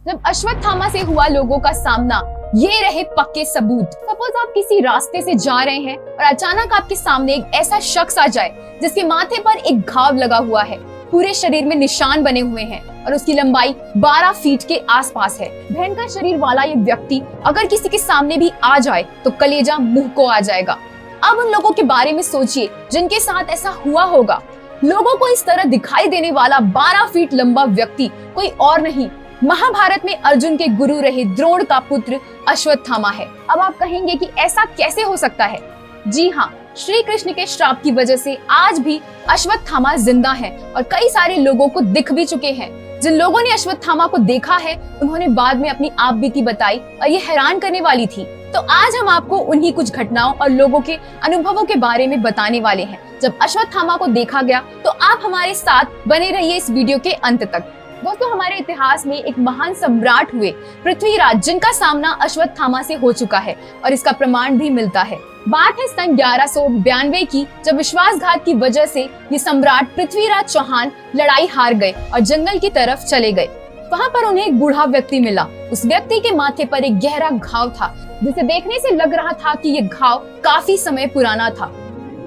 जब अश्वत्थामा से हुआ लोगों का सामना, ये रहे पक्के सबूत। सपोज आप किसी रास्ते से जा रहे हैं और अचानक आपके सामने एक ऐसा शख्स आ जाए जिसके माथे पर एक घाव लगा हुआ है, पूरे शरीर में निशान बने हुए हैं और उसकी लंबाई 12 फीट के आसपास है। भयंकर शरीर वाला ये व्यक्ति अगर किसी के सामने भी आ जाए तो कलेजा मुंह को आ जाएगा। अब उन लोगों के बारे में सोचिए जिनके साथ ऐसा हुआ होगा। लोगों को इस तरह दिखाई देने वाला 12 फीट लंबा व्यक्ति कोई और नहीं, महाभारत में अर्जुन के गुरु रहे द्रोण का पुत्र अश्वत्थामा है। अब आप कहेंगे कि ऐसा कैसे हो सकता है? जी हाँ, श्री कृष्ण के श्राप की वजह से आज भी अश्वत्थामा जिंदा है और कई सारे लोगों को दिख भी चुके हैं। जिन लोगों ने अश्वत्थामा को देखा है उन्होंने बाद में अपनी आप बीती बताई और ये हैरान करने वाली थी। तो आज हम आपको उन्हीं कुछ घटनाओं और लोगों के अनुभवों के बारे में बताने वाले हैं जब अश्वत्थामा को देखा गया। तो आप हमारे साथ बने रहिए इस वीडियो के अंत तक। दोस्तों, हमारे इतिहास में एक महान सम्राट हुए पृथ्वीराज, जिनका सामना अश्वत्थामा से हो चुका है और इसका प्रमाण भी मिलता है। बात है सन 1192 की, जब विश्वासघात की वजह से ये सम्राट पृथ्वीराज चौहान लड़ाई हार गए और जंगल की तरफ चले गए। वहाँ पर उन्हें एक बूढ़ा व्यक्ति मिला। उस व्यक्ति के माथे पर एक गहरा घाव था जिसे देखने से लग रहा था कि ये घाव काफी समय पुराना था।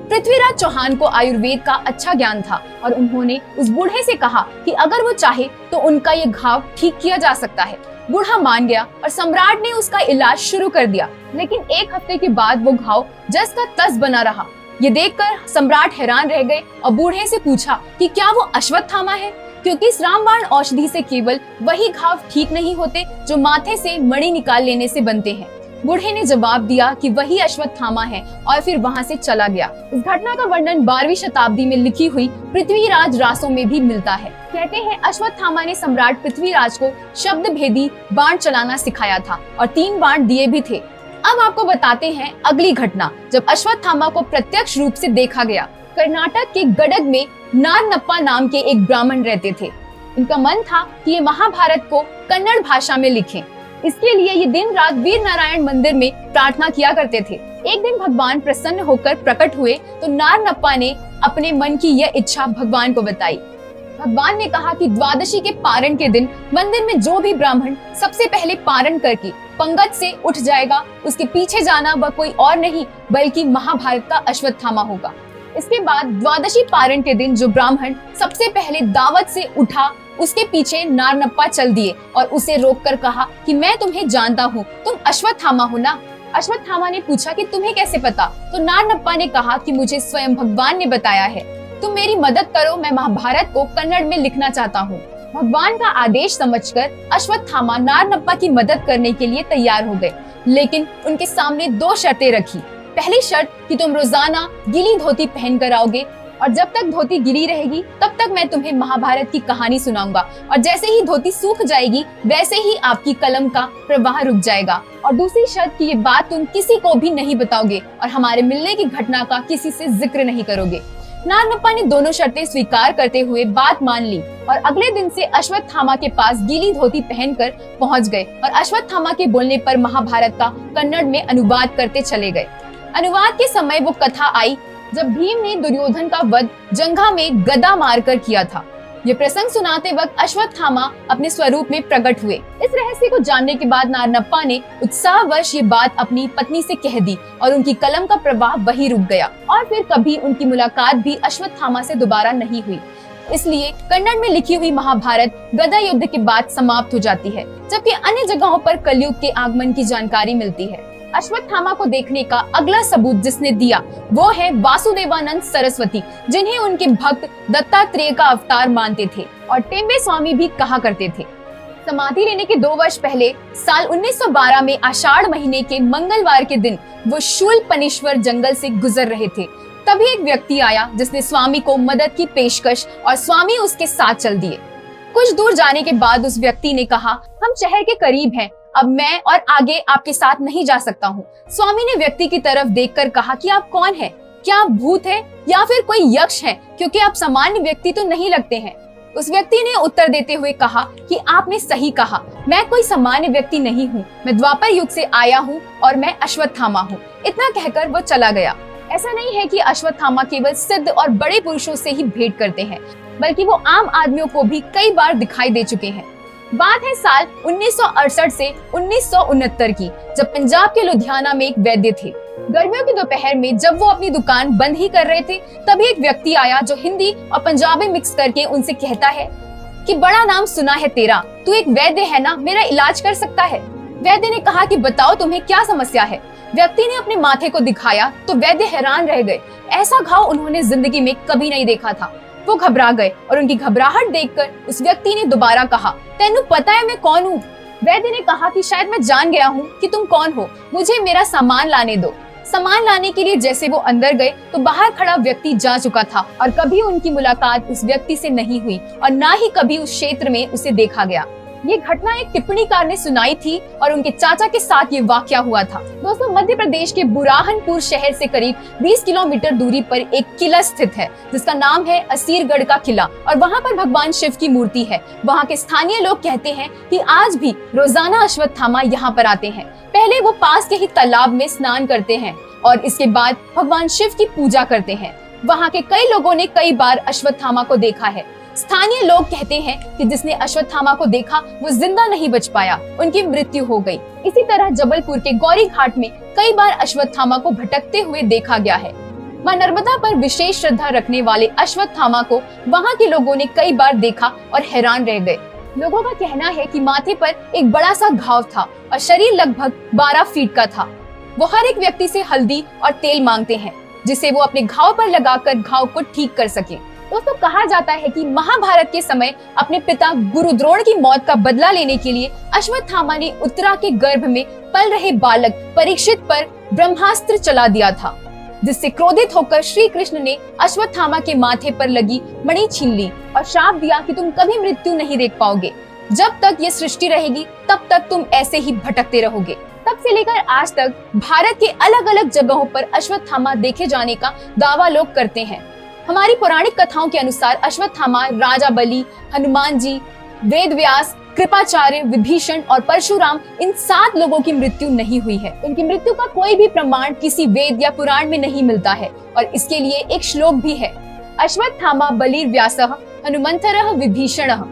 पृथ्वीराज चौहान को आयुर्वेद का अच्छा ज्ञान था और उन्होंने उस बूढ़े से कहा कि अगर वो चाहे तो उनका ये घाव ठीक किया जा सकता है। बूढ़ा मान गया और सम्राट ने उसका इलाज शुरू कर दिया। लेकिन एक हफ्ते के बाद वो घाव जस का तस बना रहा। ये देखकर सम्राट हैरान रह गए और बूढ़े से पूछा कि क्या वो अश्वत्थामा है, क्योंकि इस रामबाण औषधि से केवल वही घाव ठीक नहीं होते जो माथे से मणि निकाल लेने से बनते हैं। बूढ़े ने जवाब दिया कि वही अश्वत्थामा है और फिर वहाँ से चला गया। इस घटना का वर्णन 12वीं शताब्दी में लिखी हुई पृथ्वीराज रासों में भी मिलता है। कहते हैं अश्वत्थामा ने सम्राट पृथ्वीराज को शब्द भेदी बाण चलाना सिखाया था और 3 बाण दिए भी थे। अब आपको बताते हैं अगली घटना जब अश्वत्थामा को प्रत्यक्ष रूप से देखा गया। कर्नाटक के गडग में नारनप्पा नाम के एक ब्राह्मण रहते थे। इनका मन था कि ये महाभारत को कन्नड़ भाषा में लिखें। इसके लिए ये दिन रात वीर नारायण मंदिर में प्रार्थना किया करते थे। एक दिन भगवान प्रसन्न होकर प्रकट हुए तो नारनप्पा ने अपने मन की यह इच्छा भगवान को बताई। भगवान ने कहा कि द्वादशी के पारण के दिन मंदिर में जो भी ब्राह्मण सबसे पहले पारण करके पंगत से उठ जाएगा, उसके पीछे जाना वह कोई और नहीं बल्कि महाभारत का अश्वत्थामा होगा। इसके बाद द्वादशी पारण के दिन जो ब्राह्मण सबसे पहले दावत से उठा, उसके पीछे नारनप्पा चल दिए और उसे रोककर कहा कि मैं तुम्हें जानता हूँ, तुम अश्वत्थामा हो ना। अश्वत्थामा ने पूछा कि तुम्हें कैसे पता? तो नारनप्पा ने कहा कि मुझे स्वयं भगवान ने बताया है, तुम मेरी मदद करो, मैं महाभारत को कन्नड़ में लिखना चाहता हूँ। भगवान का आदेश समझकर अश्वत्थामा नारनप्पा की मदद करने के लिए तैयार हो गए, लेकिन उनके सामने 2 शर्तें रखी। पहली शर्त कि तुम रोजाना गीली धोती पहन कर आओगे और जब तक धोती गीली रहेगी तब तक मैं तुम्हें महाभारत की कहानी सुनाऊंगा, और जैसे ही धोती सूख जाएगी वैसे ही आपकी कलम का प्रवाह रुक जाएगा। और दूसरी शर्त कि ये बात तुम किसी को भी नहीं बताओगे और हमारे मिलने की घटना का किसी से जिक्र नहीं करोगे। नारनप्पा ने दोनों शर्तें स्वीकार करते हुए बात मान ली और अगले दिन से अश्वत्थामा के पास गीली धोती पहनकर पहुंच गए और अश्वत्थामा के बोलने पर महाभारत का कन्नड़ में अनुवाद करते चले गए। अनुवाद के समय वो कथा आई जब भीम ने दुर्योधन का वध जंघा में गदा मारकर किया था। ये प्रसंग सुनाते वक्त अश्वत्थामा अपने स्वरूप में प्रकट हुए। इस रहस्य को जानने के बाद नारनप्पा ने उत्साहवश ये बात अपनी पत्नी से कह दी और उनकी कलम का प्रवाह वही रुक गया और फिर कभी उनकी मुलाकात भी अश्वत्थामा से दोबारा नहीं हुई। इसलिए कन्नड़ में लिखी हुई महाभारत गदा युद्ध के बाद समाप्त हो जाती है, जबकि अन्य जगहों पर कलयुग के आगमन की जानकारी मिलती है। अश्वत्थामा को देखने का अगला सबूत जिसने दिया वो है वासुदेवानंद सरस्वती, जिन्हें उनके भक्त दत्तात्रेय का अवतार मानते थे और टेम्बे स्वामी भी कहा करते थे। समाधि लेने के 2 वर्ष पहले साल 1912 में आषाढ़ महीने के मंगलवार के दिन वो शूलपनेश्वर जंगल से गुजर रहे थे। तभी एक व्यक्ति आया जिसने स्वामी को मदद की पेशकश और स्वामी उसके साथ चल दिए। कुछ दूर जाने के बाद उस व्यक्ति ने कहा, हम शहर के करीब हैं, अब मैं और आगे आपके साथ नहीं जा सकता हूँ। स्वामी ने व्यक्ति की तरफ देखकर कहा कि आप कौन हैं? क्या आप भूत हैं या फिर कोई यक्ष हैं? क्योंकि आप सामान्य व्यक्ति तो नहीं लगते हैं। उस व्यक्ति ने उत्तर देते हुए कहा कि आपने सही कहा, मैं कोई सामान्य व्यक्ति नहीं हूँ, मैं द्वापर युग से आया हूँ और मैं अश्वत्थामा हूँ। इतना कहकर वो चला गया। ऐसा नहीं है कि अश्वत्थामा केवल सिद्ध और बड़े पुरुषों से ही भेंट करते हैं, बल्कि वो आम आदमियों को भी कई बार दिखाई दे चुके हैं। बात है साल 1968 से 1969 की, जब पंजाब के लुधियाना में एक वैद्य थे। गर्मियों की दोपहर में जब वो अपनी दुकान बंद ही कर रहे थे, तभी एक व्यक्ति आया जो हिंदी और पंजाबी मिक्स करके उनसे कहता है कि बड़ा नाम सुना है तेरा, तू एक वैद्य है ना, मेरा इलाज कर सकता है। वैद्य ने कहा कि बताओ तुम्हें क्या समस्या है। व्यक्ति ने अपने माथे को दिखाया तो वैद्य हैरान रह गए। ऐसा घाव उन्होंने जिंदगी में कभी नहीं देखा था। वो घबरा गए और उनकी घबराहट देखकर उस व्यक्ति ने दोबारा कहा, तेनू पता है मैं कौन हूँ? वैद्य ने कहा कि शायद मैं जान गया हूँ कि तुम कौन हो, मुझे मेरा सामान लाने दो। सामान लाने के लिए जैसे वो अंदर गए तो बाहर खड़ा व्यक्ति जा चुका था और कभी उनकी मुलाकात उस व्यक्ति से नहीं हुई और ना ही कभी उस क्षेत्र में उसे देखा गया। ये घटना एक टिप्पणीकार ने सुनाई थी और उनके चाचा के साथ ये वाकया हुआ था। दोस्तों, मध्य प्रदेश के बुरहानपुर शहर से करीब 20 किलोमीटर दूरी पर एक किला स्थित है जिसका नाम है असीरगढ़ का किला और वहाँ पर भगवान शिव की मूर्ति है। वहाँ के स्थानीय लोग कहते हैं कि आज भी रोजाना अश्वत्थामा यहाँ पर आते हैं। पहले वो पास के ही तालाब में स्नान करते हैं और इसके बाद भगवान शिव की पूजा करते हैं। वहाँ के कई लोगों ने कई बार अश्वत्थामा को देखा है। स्थानीय लोग कहते हैं कि जिसने अश्वत्थामा को देखा वो जिंदा नहीं बच पाया, उनकी मृत्यु हो गई। इसी तरह जबलपुर के गौरी घाट में कई बार अश्वत्थामा को भटकते हुए देखा गया है। मां नर्मदा पर विशेष श्रद्धा रखने वाले अश्वत्थामा को वहां के लोगों ने कई बार देखा और हैरान रह गए। लोगों का कहना है कि माथे पर एक बड़ा सा घाव था और शरीर लगभग 12 फीट का था। वो हर एक व्यक्ति से हल्दी और तेल मांगते हैं जिसे वो अपने घाव पर लगाकर घाव को ठीक कर सके। दोस्तों, कहा जाता है कि महाभारत के समय अपने पिता गुरु द्रोण की मौत का बदला लेने के लिए अश्वत्थामा ने उत्तरा के गर्भ में पल रहे बालक परीक्षित पर ब्रह्मास्त्र चला दिया था, जिससे क्रोधित होकर श्री कृष्ण ने अश्वत्थामा के माथे पर लगी मणि छीन ली और श्राप दिया कि तुम कभी मृत्यु नहीं देख पाओगे। जब तक ये सृष्टि रहेगी तब तक तुम ऐसे ही भटकते रहोगे। तब से लेकर आज तक भारत के अलग अलग जगहों पर अश्वत्थामा देखे जाने का दावा लोग करते हैं। हमारी पौराणिक कथाओं के अनुसार अश्वत्थामा, राजा बलि, हनुमान जी, वेद व्यास, कृपाचार्य, विभीषण और परशुराम, इन 7 लोगों की मृत्यु नहीं हुई है। इनकी मृत्यु का कोई भी प्रमाण किसी वेद या पुराण में नहीं मिलता है और इसके लिए एक श्लोक भी है, अश्वत्थामा बलिर्व्यासः हनुमंतरः विभीषणः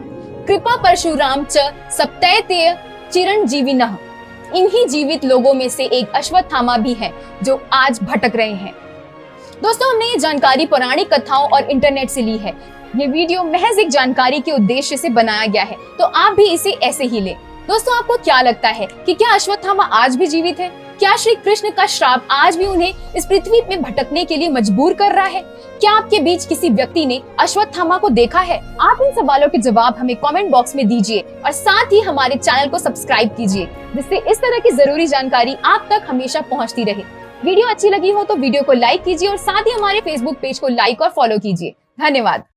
कृपा परशुराम च सप्तैतेय चिरंजीविनः। इन्हीं जीवित लोगों में से एक अश्वत्थामा भी है जो आज भटक रहे हैं। दोस्तों, हमने ये जानकारी पौराणिक कथाओं और इंटरनेट से ली है। ये वीडियो महज एक जानकारी के उद्देश्य से बनाया गया है, तो आप भी इसे ऐसे ही लें। दोस्तों, आपको क्या लगता है कि क्या अश्वत्थामा आज भी जीवित है? क्या श्री कृष्ण का श्राप आज भी उन्हें इस पृथ्वी में भटकने के लिए मजबूर कर रहा है? क्या आपके बीच किसी व्यक्ति ने अश्वत्थामा को देखा है? आप इन सवालों के जवाब हमें कमेंट बॉक्स में दीजिए और साथ ही हमारे चैनल को सब्सक्राइब कीजिए, जिससे इस तरह की जरूरी जानकारी आप तक हमेशा पहुंचती रहे। वीडियो अच्छी लगी हो तो वीडियो को लाइक कीजिए और साथ ही हमारे फेसबुक पेज को लाइक और फॉलो कीजिए। धन्यवाद।